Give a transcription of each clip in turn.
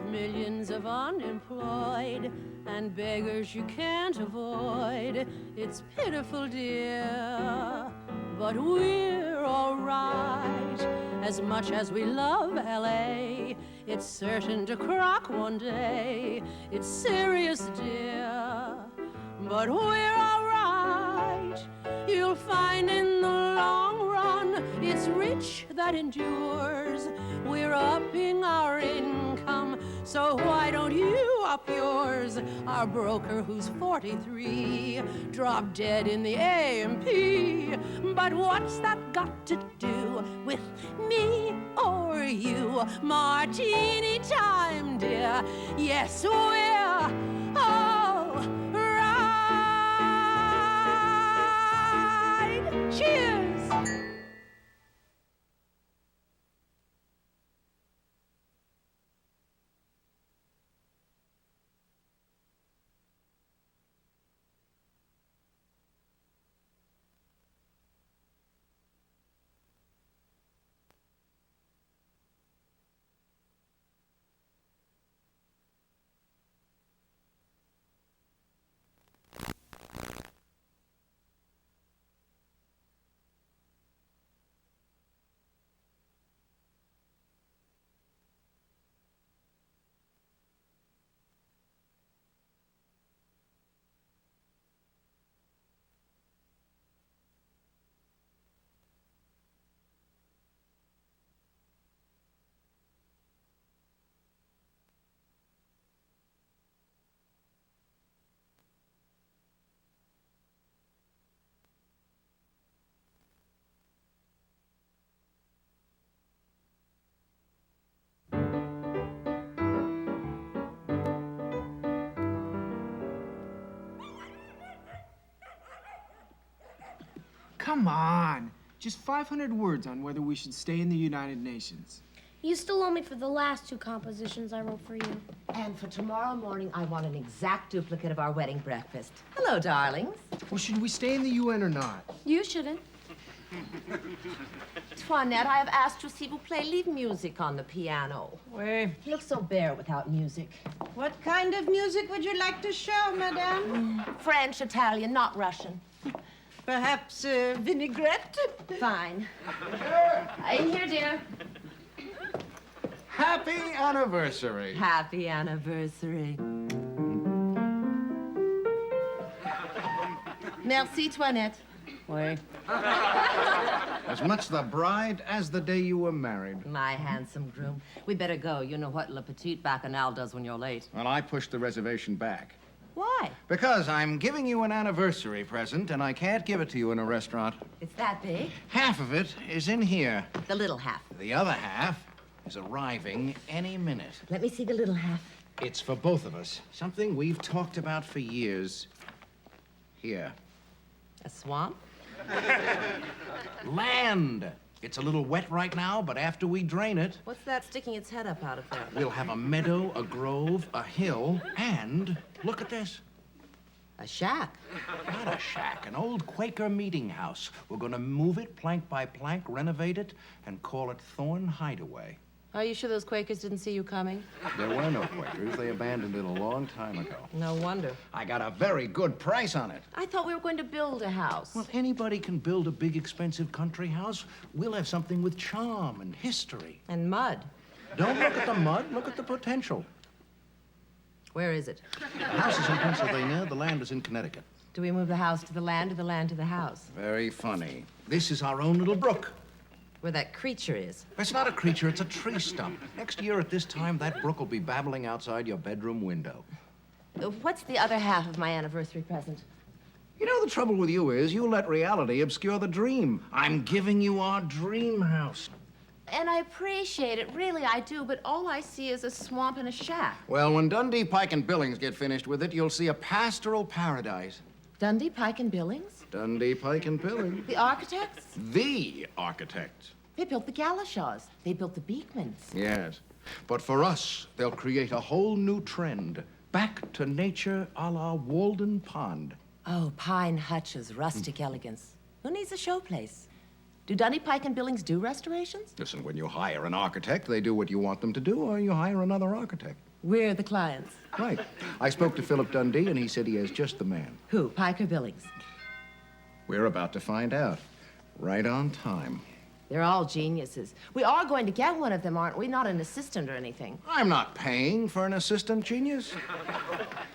millions of unemployed and beggars you can't avoid. It's pitiful, dear, but we're all right. As much as we love L.A., it's certain to crack one day. It's serious, dear, but we're all right. You'll find in the long run it's rich that endures. We're upping our income, so why don't you up yours? Our broker, who's 43, dropped dead in the A&P. But what's that got to do with me or you? Martini time, dear. Yes, we're all right. Cheers! Come on. Just 500 words on whether we should stay in the United Nations. You still owe me for the last 2 compositions I wrote for you. And for tomorrow morning, I want an exact duplicate of our wedding breakfast. Hello, darlings. Well, should we stay in the UN or not? You shouldn't. Toinette, I have asked you, s'il vous plaît, leave music on the piano. Oui. You look so bare without music. What kind of music would you like to show, madame? French, Italian, not Russian. Perhaps vinaigrette? Fine. In here, dear. Happy anniversary. Happy anniversary. Merci, Toinette. Oui. As much the bride as the day you were married. My handsome groom. We better go. You know what Le Petit Bacchanal does when you're late. Well, I pushed the reservation back. Why? Because I'm giving you an anniversary present, and I can't give it to you in a restaurant. It's that big? Half of it is in here. The little half. The other half is arriving any minute. Let me see the little half. It's for both of us. Something we've talked about for years. Here. A swamp? Land. It's a little wet right now, but after we drain it, What's that sticking its head up out of there? we'll have a meadow, a grove, a hill, and look at this. A shack. Not a shack, an old Quaker meeting house. We're gonna move it plank by plank, renovate it, and call it Thorn Hideaway. Are you sure those Quakers didn't see you coming? There were no Quakers. They abandoned it a long time ago. No wonder. I got a very good price on it. I thought we were going to build a house. Well, anybody can build a big, expensive country house. We'll have something with charm and history. And mud. Don't look at the mud, look at the potential. Where is it? The house is in Pennsylvania, the land is in Connecticut. Do we move the house to the land or the land to the house? Very funny. This is our own little brook. Where that creature is. It's not a creature, it's a tree stump. Next year at this time, that brook will be babbling outside your bedroom window. What's the other half of my anniversary present? You know, the trouble with you is you let reality obscure the dream. I'm giving you our dream house. And I appreciate it, really I do, but all I see is a swamp and a shack. Well, when Dundee, Pike, and Billings get finished with it, you'll see a pastoral paradise. Dundee, Pike, and Billings? Dundee, Pike, and Billings. The architects? The architects. They built the Galashaws. They built the Beekmans. Yes. But for us, they'll create a whole new trend. Back to nature a la Walden Pond. Oh, pine hutches, rustic elegance. Who needs a showplace? Do Dundee, Pike, and Billings do restorations? Listen, when you hire an architect, they do what you want them to do, or you hire another architect. We're the clients. Right. I spoke to Philip Dundee, and he said he has just the man. Who? Pike or Billings? We're about to find out. Right on time. They're all geniuses. We are going to get one of them, aren't we? Not an assistant or anything. I'm not paying for an assistant genius.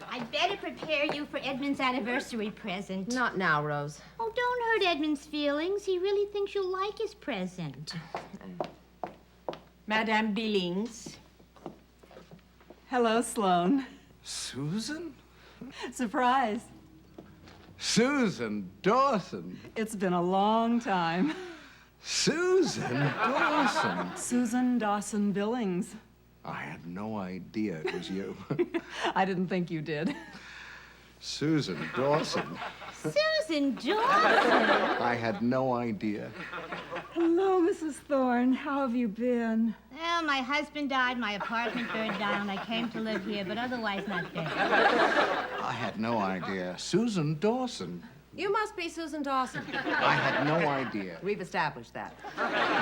I'd better prepare you for Edmund's anniversary present. Not now, Rose. Oh, don't hurt Edmund's feelings. He really thinks you'll like his present. Madame Billings. Hello, Sloan. Susan? Surprise. Susan Dawson. It's been a long time. Susan Dawson. Susan Dawson Billings. I had no idea it was you. I didn't think you did. Susan Dawson. Susan Dawson! I had no idea. Hello, Mrs. Thorn. How have you been? Well, my husband died, my apartment burned down. I came to live here, but otherwise not bad. I had no idea. Susan Dawson. You must be Susan Dawson. I had no idea. We've established that.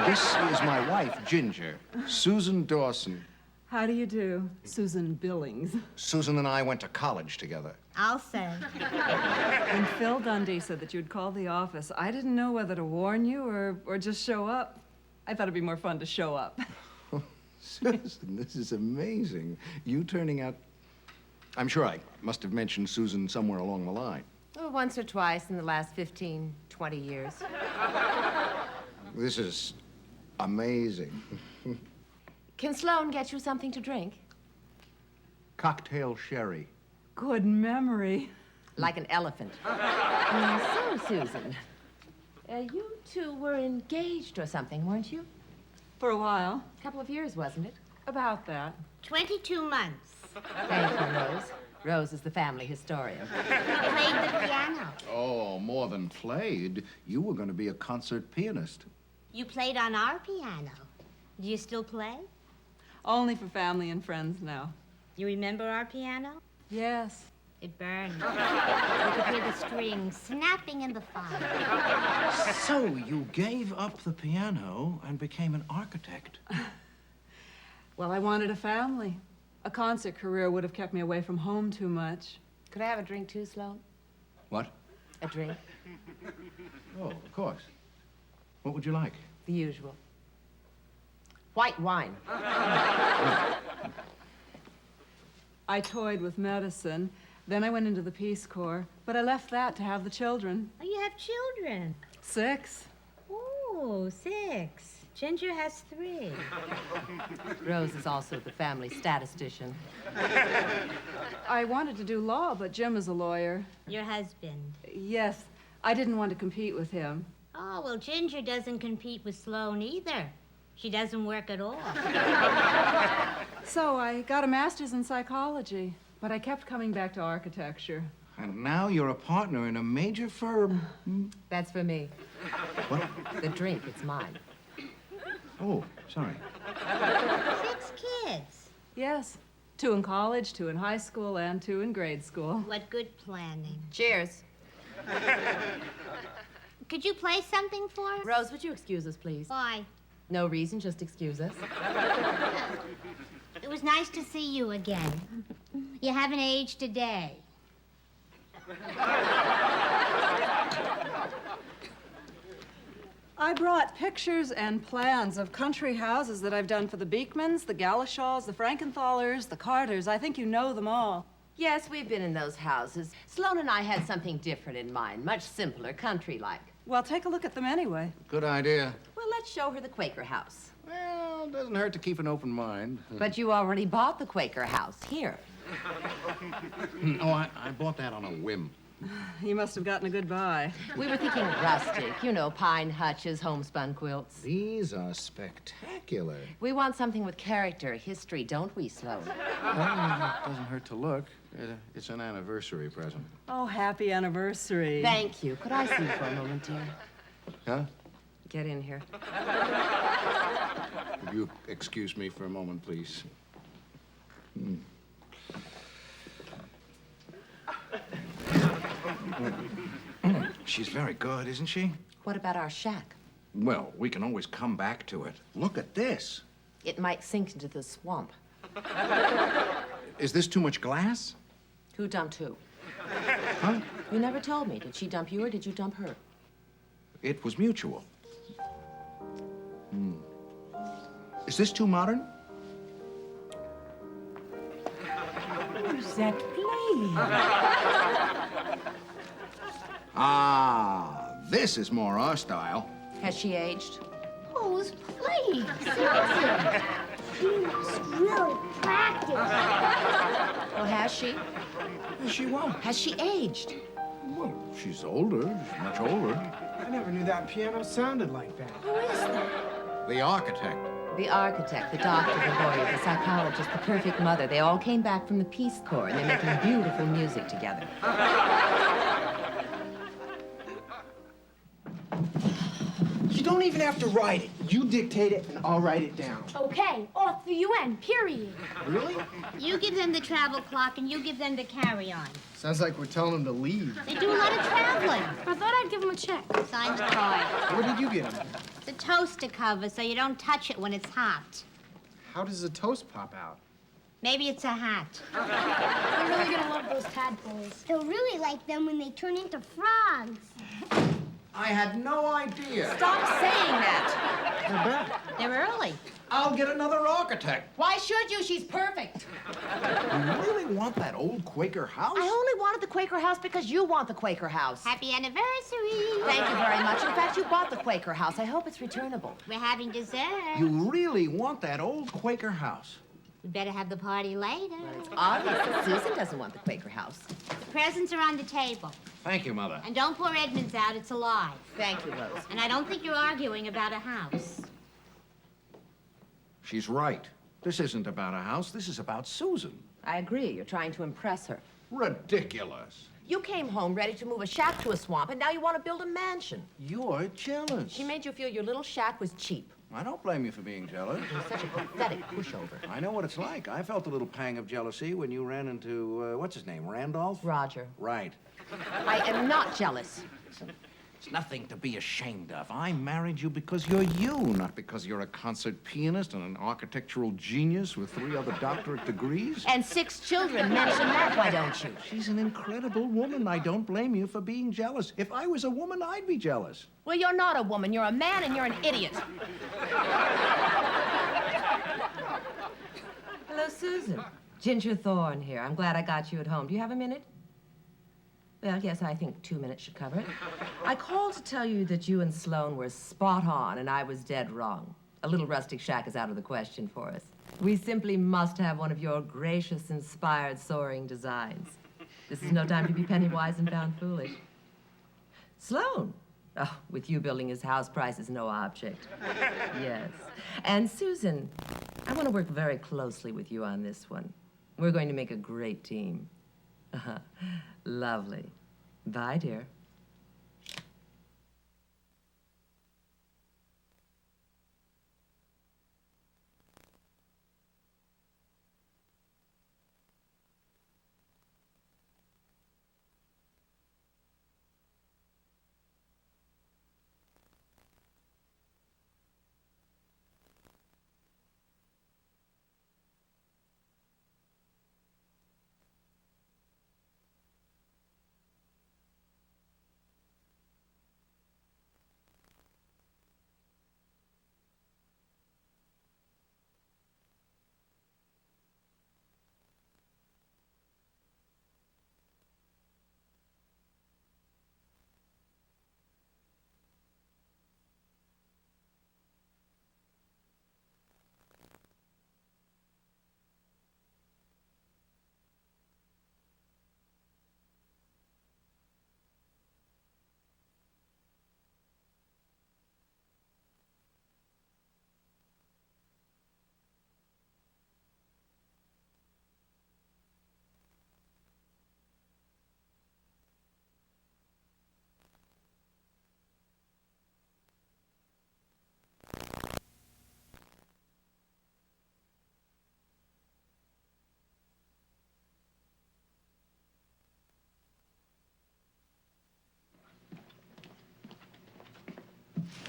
This is my wife, Ginger. Susan Dawson. How do you do? Susan Billings. Susan and I went to college together. I'll say. When Phil Dundee said that you'd call the office, I didn't know whether to warn you or just show up. I thought it'd be more fun to show up. Susan, this is amazing. You turning out... I'm sure I must have mentioned Susan somewhere along the line. Oh, once or twice in the last 15, 20 years. This is amazing. Can Sloan get you something to drink? Cocktail sherry. Good memory. Like an elephant. So, Susan, you two were engaged or something, weren't you? For a while. A couple of years, wasn't it? About that. 22 months. Thank you, Rose. Rose is the family historian. He played the piano. Oh, more than played. You were going to be a concert pianist. You played on our piano. Do you still play? Only for family and friends now. You remember our piano? Yes. It burned. You could hear the strings snapping in the fire. So you gave up the piano and became an architect. Well, I wanted a family. A concert career would have kept me away from home too much. Could I have a drink too, Sloan? What? A drink? Oh, of course. What would you like? The usual. White wine. I toyed with medicine. Then I went into the Peace Corps, but I left that to have the children. Oh, you have children. 6. Oh, 6. Ginger has 3. Rose is also the family statistician. I wanted to do law, but Jim is a lawyer. Your husband. Yes, I didn't want to compete with him. Oh, well, Ginger doesn't compete with Sloan either. She doesn't work at all. So I got a master's in psychology, but I kept coming back to architecture. And now you're a partner in a major firm. That's for me. What? The drink, it's mine. Oh, sorry. 6 kids. Yes, 2 in college, 2 in high school, and 2 in grade school. What good planning. Cheers. Could you play something for us? Rose, would you excuse us, please? Why? No reason, just excuse us. It was nice to see you again. You haven't aged a day. I brought pictures and plans of country houses that I've done for the Beekmans, the Galashaws, the Frankenthalers, the Carters. I think you know them all. Yes, we've been in those houses. Sloan and I had something different in mind, much simpler, country-like. Well, take a look at them anyway. Good idea. Well, let's show her the Quaker house. Well, it doesn't hurt to keep an open mind. But you already bought the Quaker house. Here. Oh, I bought that on a whim. You must have gotten a good buy. We were thinking rustic, you know, pine hutches, homespun quilts. These are spectacular. We want something with character, history, don't we, Sloan? Well, it doesn't hurt to look. It's an anniversary present. Oh, happy anniversary. Thank you. Could I see you for a moment, dear? Huh? Get in here. Would you excuse me for a moment, please? She's very good, isn't she? What about our shack? Well, we can always come back to it. Look at this. It might sink into the swamp. Is this too much glass? Who dumped who? Huh? You never told me. Did she dump you or did you dump her? It was mutual. Is this too modern? Who's that playing? Ah, this is more our style. Has she aged? Who's playing? Susan. You must really practice. Well, has she? She won't. Has she aged? Well, she's older. She's much older. I never knew that piano sounded like that. Who is that? The architect. The architect, the doctor, the lawyer, the psychologist, the perfect mother. They all came back from the Peace Corps, and they're making beautiful music together. You don't even have to write it. You dictate it, and I'll write it down. Okay, off the UN, period. Really? You give them the travel clock and you give them the carry-on. Sounds like we're telling them to leave. They do a lot of traveling. I thought I'd give him a check. Sign the card. What did you get them? The toaster cover so you don't touch it when it's hot. How does the toast pop out? Maybe it's a hat. They're really gonna love those tadpoles. They'll really like them when they turn into frogs. I had no idea. Stop saying that. They're back. They're early. I'll get another architect. Why should you? She's perfect. You really want that old Quaker house? I only wanted the Quaker house because you want the Quaker house. Happy anniversary. Thank you very much. In fact, you bought the Quaker house. I hope it's returnable. We're having dessert. You really want that old Quaker house? We better have the party later. It's obvious that Susan doesn't want the Quaker house. The presents are on the table. Thank you, Mother. And don't pour Edmund's out, it's alive. Thank you, Rose. And I don't think you're arguing about a house. She's right. This isn't about a house. This is about Susan. I agree. You're trying to impress her. Ridiculous. You came home ready to move a shack to a swamp, and now you want to build a mansion. You're jealous. She made you feel your little shack was cheap. I don't blame you for being jealous. You're such a pathetic pushover. I know what it's like. I felt a little pang of jealousy when you ran into, what's his name, Randolph? Roger. Right. I am not jealous. It's nothing to be ashamed of. I married you because you're you, not because you're a concert pianist and an architectural genius with 3 other doctorate degrees. And 6 children. Mention that, why don't you? She's an incredible woman. I don't blame you for being jealous. If I was a woman, I'd be jealous. Well, you're not a woman. You're a man, and you're an idiot. Hello, Susan. Ginger Thorn here. I'm glad I got you at home. Do you have a minute? Well, yes, I think 2 minutes should cover it. I called to tell you that you and Sloan were spot on, and I was dead wrong. A little rustic shack is out of the question for us. We simply must have one of your gracious, inspired, soaring designs. This is no time to be penny wise and pound foolish. Sloan. Oh, with you building his house, price is no object. Yes. And Susan, I want to work very closely with you on this one. We're going to make a great team. Lovely. Bye, dear.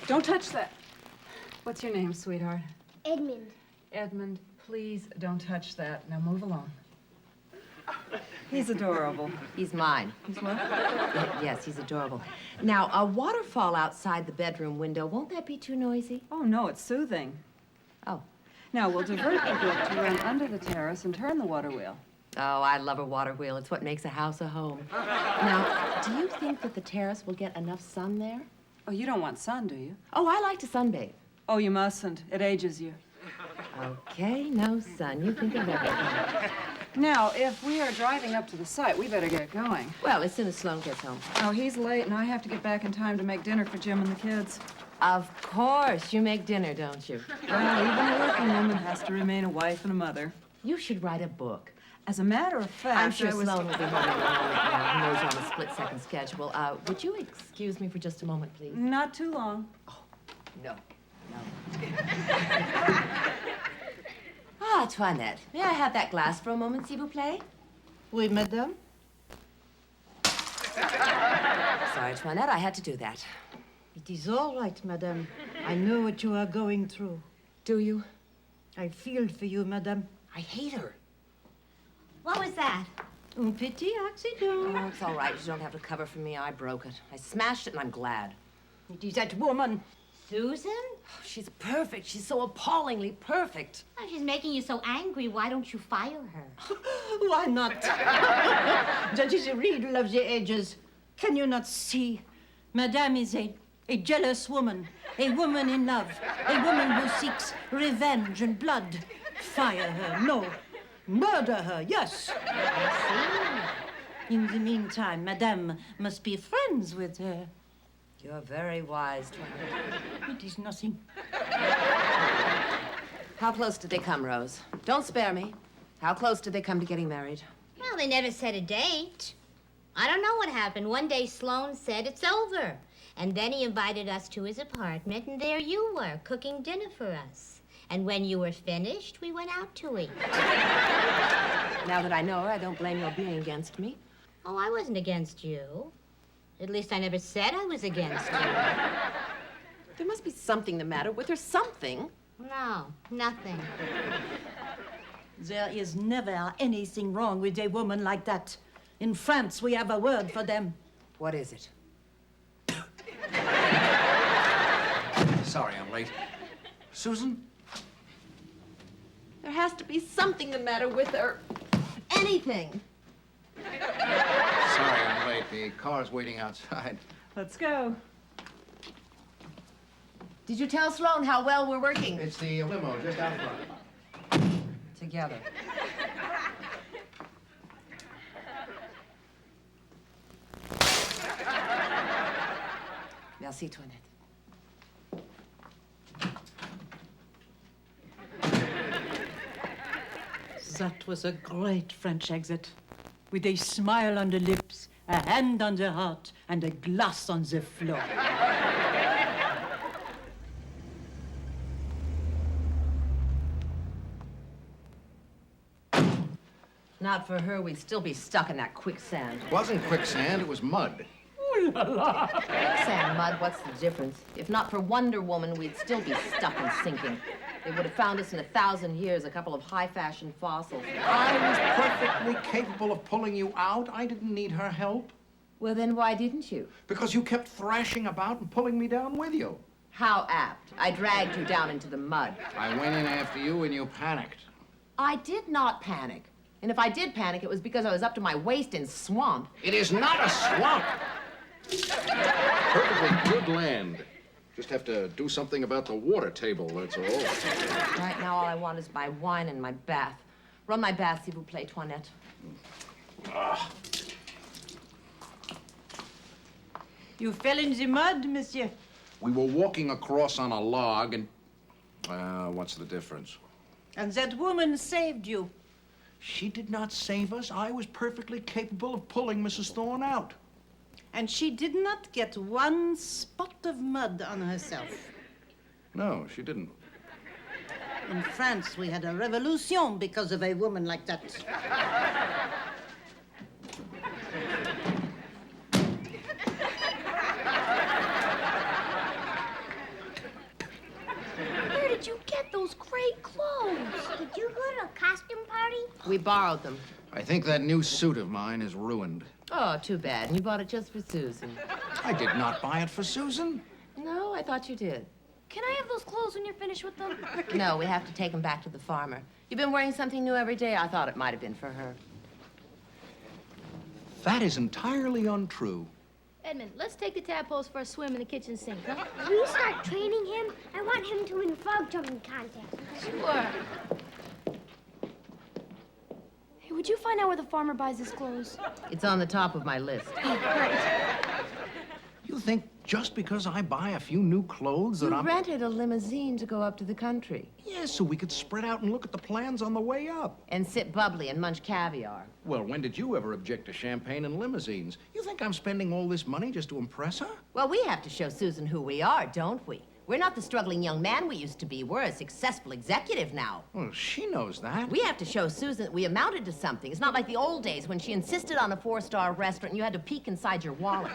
Don't touch that. What's your name, sweetheart? Edmund. Edmund, please don't touch that. Now move along. He's adorable. He's mine. He's what? Yes, he's adorable. Now, a waterfall outside the bedroom window, won't that be too noisy? Oh, no, it's soothing. Oh. Now, we'll divert the brook to run under the terrace and turn the water wheel. Oh, I love a water wheel. It's what makes a house a home. Now, do you think that the terrace will get enough sun there? Oh, you don't want sun, do you? Oh, I like to sunbathe. Oh, you mustn't. It ages you. Okay, no sun. You think of everything. Now, if we are driving up to the site, we better get going. Well, as soon as Sloan gets home. Oh, he's late, and I have to get back in time to make dinner for Jim and the kids. Of course. You make dinner, don't you? Well, even a working woman has to remain a wife and a mother. You should write a book. As a matter of fact, I'm sure I was... Sloan will be home in a moment now. He knows on a split-second schedule. Would you excuse me for just a moment, please? Not too long. No. Ah, Toinette, may I have that glass for a moment, s'il vous plaît? Oui, madame. Sorry, Toinette, I had to do that. It is all right, madame. I know what you are going through. Do you? I feel for you, madame. I hate her. What was that? Un petit accident. Oh, it's all right. You don't have to cover for me. I broke it. I smashed it, and I'm glad. It is that woman. Susan? Oh, she's perfect. She's so appallingly perfect. Oh, she's making you so angry. Why don't you fire her? Why not? That is a riddle of the ages. Can you not see? Madame is a jealous woman, a woman in love, a woman who seeks revenge and blood. Fire her, no. Murder her, yes. I In the meantime, Madame must be friends with her. You're very wise, Toinette. It is nothing. How close did they come, Rose? Don't spare me. How close did they come to getting married? see. Well, they never set a date. I don't know what happened. One day Sloan said it's over. And then he invited us to his apartment, and there you were, cooking dinner for us. And when you were finished, we went out to eat. Now that I know her, I don't blame your being against me. Oh, I wasn't against you. At least I never said I was against you. There must be something the matter with her. Something. No, nothing. There is never anything wrong with a woman like that. In France, we have a word for them. What is it? Sorry I'm late. Susan? There has to be something the matter with her. Anything. Sorry I'm late. The car's waiting outside. Let's go. Did you tell Sloan how well we're working? It's the limo just out front. Together. Merci, Toinette. That was a great French exit. With a smile on the lips, a hand on the heart, and a glass on the floor. Not for her, we'd still be stuck in that quicksand. It wasn't quicksand, it was mud. Quicksand, mud, what's the difference? If not for Wonder Woman, we'd still be stuck and sinking. They would have found us in 1,000 years, a couple of high-fashion fossils. I was perfectly capable of pulling you out. I didn't need her help. Well, then why didn't you? Because you kept thrashing about and pulling me down with you. How apt. I dragged you down into the mud. I went in after you and you panicked. I did not panic. And if I did panic, it was because I was up to my waist in swamp. It is not a swamp. Perfectly good land. Just have to do something about the water table, that's all. Right now, all I want is my wine and my bath. Run my bath, s'il vous plaît, Toinette. You fell in the mud, monsieur. We were walking across on a log and... what's the difference? And that woman saved you. She did not save us. I was perfectly capable of pulling Mrs. Thorn out. And she did not get one spot of mud on herself. No, she didn't. In France, we had a revolution because of a woman like that. Where did you get those great clothes? Did you go to a costume party? We borrowed them. I think that new suit of mine is ruined. Oh, too bad. And you bought it just for Susan. I did not buy it for Susan. No, I thought you did. Can I have those clothes when you're finished with them? No, we have to take them back to the farmer. You've been wearing something new every day. I thought it might have been for her. That is entirely untrue. Edmund, let's take the tadpoles for a swim in the kitchen sink, huh? When we start training him, I want him to win frog jumping contests. Sure. Hey, would you find out where the farmer buys his clothes? It's on the top of my list. You think just because I buy a few new clothes that You I'm... rented a limousine to go up to the country. Yes, so we could spread out and look at the plans on the way up. And sit bubbly and munch caviar. Well, when did you ever object to champagne and limousines? You think I'm spending all this money just to impress her? Well, we have to show Susan who we are, don't we? We're not the struggling young man we used to be. We're a successful executive now. Well, she knows that. We have to show Susan that we amounted to something. It's not like the old days when she insisted on a 4-star restaurant and you had to peek inside your wallet.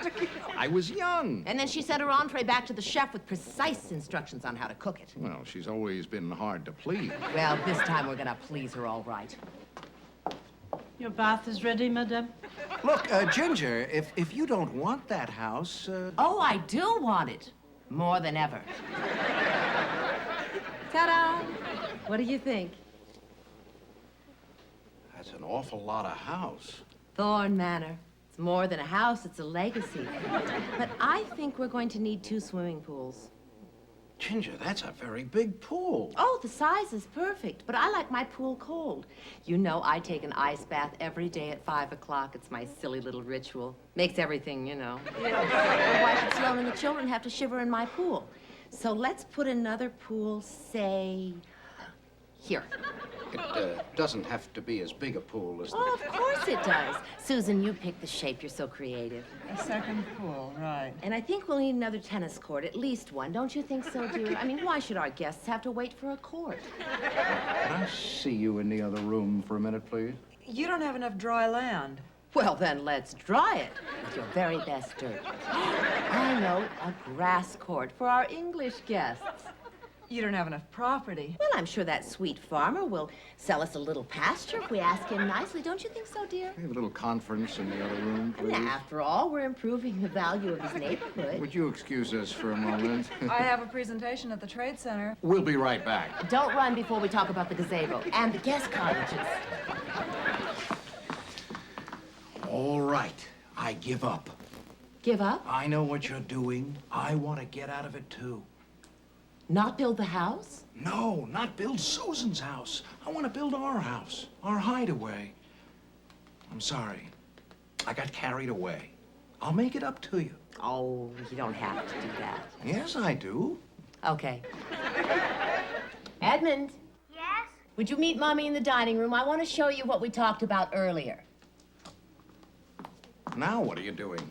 I was young. And then she sent her entree back to the chef with precise instructions on how to cook it. Well, she's always been hard to please. Well, this time we're gonna please her all right. Your bath is ready, madame? Look, Ginger, if you don't want that house, Oh, I do want it. More than ever. Ta-da! What do you think? That's an awful lot of house. Thorn Manor. It's more than a house, it's a legacy. But I think we're going to need 2 swimming pools. Ginger, that's a very big pool. Oh, the size is perfect, but I like my pool cold. You know, I take an ice bath every day at 5 o'clock. It's my silly little ritual. Makes everything, you know. Well, why should Sloan and the children have to shiver in my pool? So let's put another pool, say, here. It doesn't have to be as big a pool as Oh, of course it does. Susan, you pick the shape. You're so creative. A second pool, right. And I think we'll need another tennis court, at least one. Don't you think so, dear? I mean, why should our guests have to wait for a court? Can I see you in the other room for a minute, please? You don't have enough dry land. Well, then let's dry it with your very best dirt. I know, a grass court for our English guests. You don't have enough property. Well, I'm sure that sweet farmer will sell us a little pasture if we ask him nicely. Don't you think so, dear? Can we have a little conference in the other room, And please? after all, we're improving the value of his neighborhood. Would you excuse us for a moment? I have a presentation at the Trade Center. We'll be right back. Don't run before we talk about the gazebo and the guest cottages. All right, I give up. Give up? I know what you're doing. I want to get out of it, too. Not build the house? No, not build Susan's house. I want to build our house, our hideaway. I'm sorry. I got carried away. I'll make it up to you. Oh, you don't have to do that. Yes, I do. Okay. Edmund, Yes? would you meet Mommy in the dining room? I want to show you what we talked about earlier. Now what are you doing?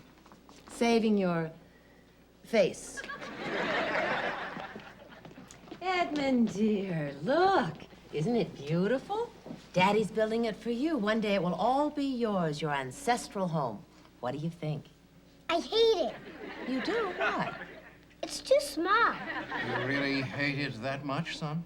Saving your face. Edmund, dear, look. Isn't it beautiful? Daddy's building it for you. One day it will all be yours, your ancestral home. What do you think? I hate it. You do? Why? It's too small. You really hate it that much, son?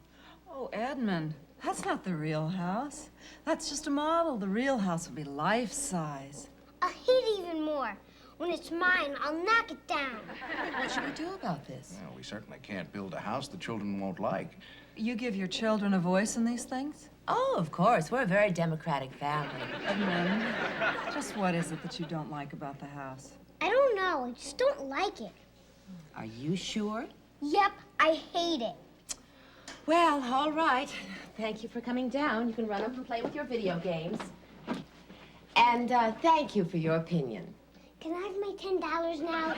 Oh, Edmund, that's not the real house. That's just a model. The real house will be life-size. I'll hate it even more. When it's mine, I'll knock it down. What should we do about this? Well, we certainly can't build a house the children won't like. You give your children a voice in these things? Oh, of course. We're a very democratic family. Edmund, just what is it that you don't like about the house? I don't know. I just don't like it. Are you sure? Yep, I hate it. Well, all right. Thank you for coming down. You can run up and play with your video games. And thank you for your opinion. Can I have my $10 now?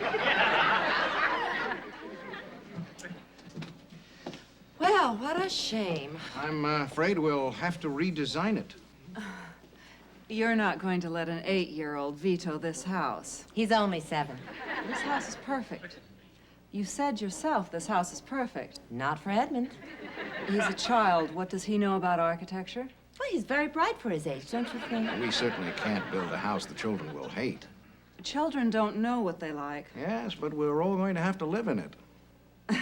Well, what a shame. I'm afraid we'll have to redesign it. You're not going to let an 8-year-old veto this house. He's only 7. This house is perfect. You said yourself this house is perfect. Not for Edmund. He's a child. What does he know about architecture? Well, he's very bright for his age, don't you think? We certainly can't build a house the children will hate. Children don't know what they like. Yes, but we're all going to have to live in it.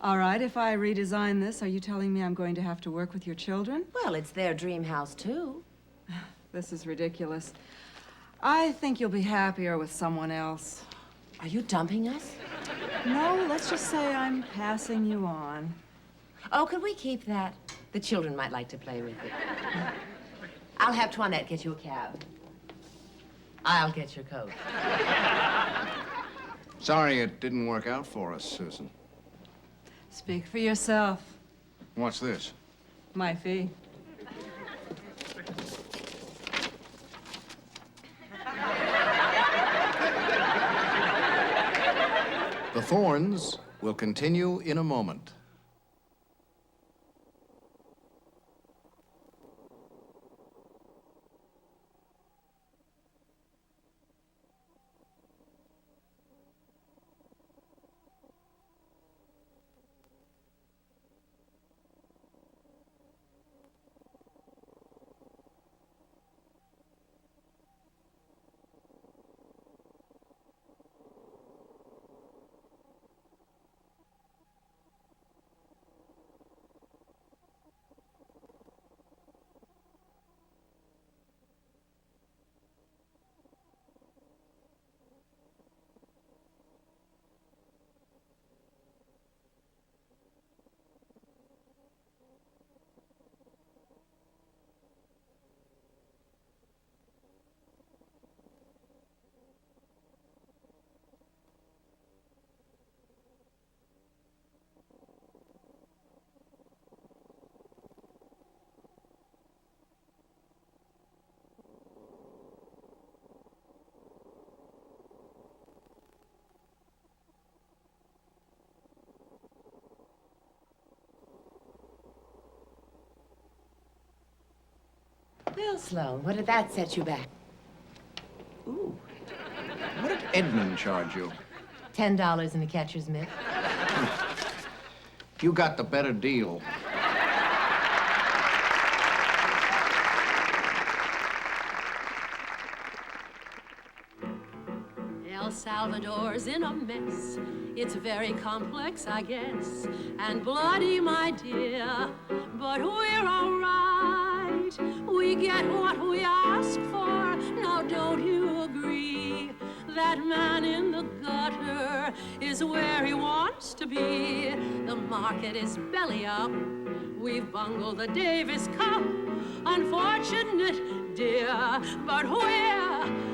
All right, if I redesign this, are you telling me I'm going to have to work with your children? Well, it's their dream house, too. This is ridiculous. I think you'll be happier with someone else. Are you dumping us? No, let's just say I'm passing you on. Oh, could we keep that? The children might like to play with it. I'll have Toinette get you a cab. I'll get your coat. Sorry it didn't work out for us, Susan. Speak for yourself. What's this? My fee. The Thorns will continue in a moment. Well, Sloan, what did that set you back? Ooh. What did Edmund charge you? $10 in the catcher's mitt. You got the better deal. El Salvador's in a mess. It's very complex, I guess, and bloody, my dear. But we're all right. We get what we ask for. Now, don't you agree? That man in the gutter is where he wants to be. The market is belly up. We've bungled the Davis Cup. Unfortunate, dear, but we're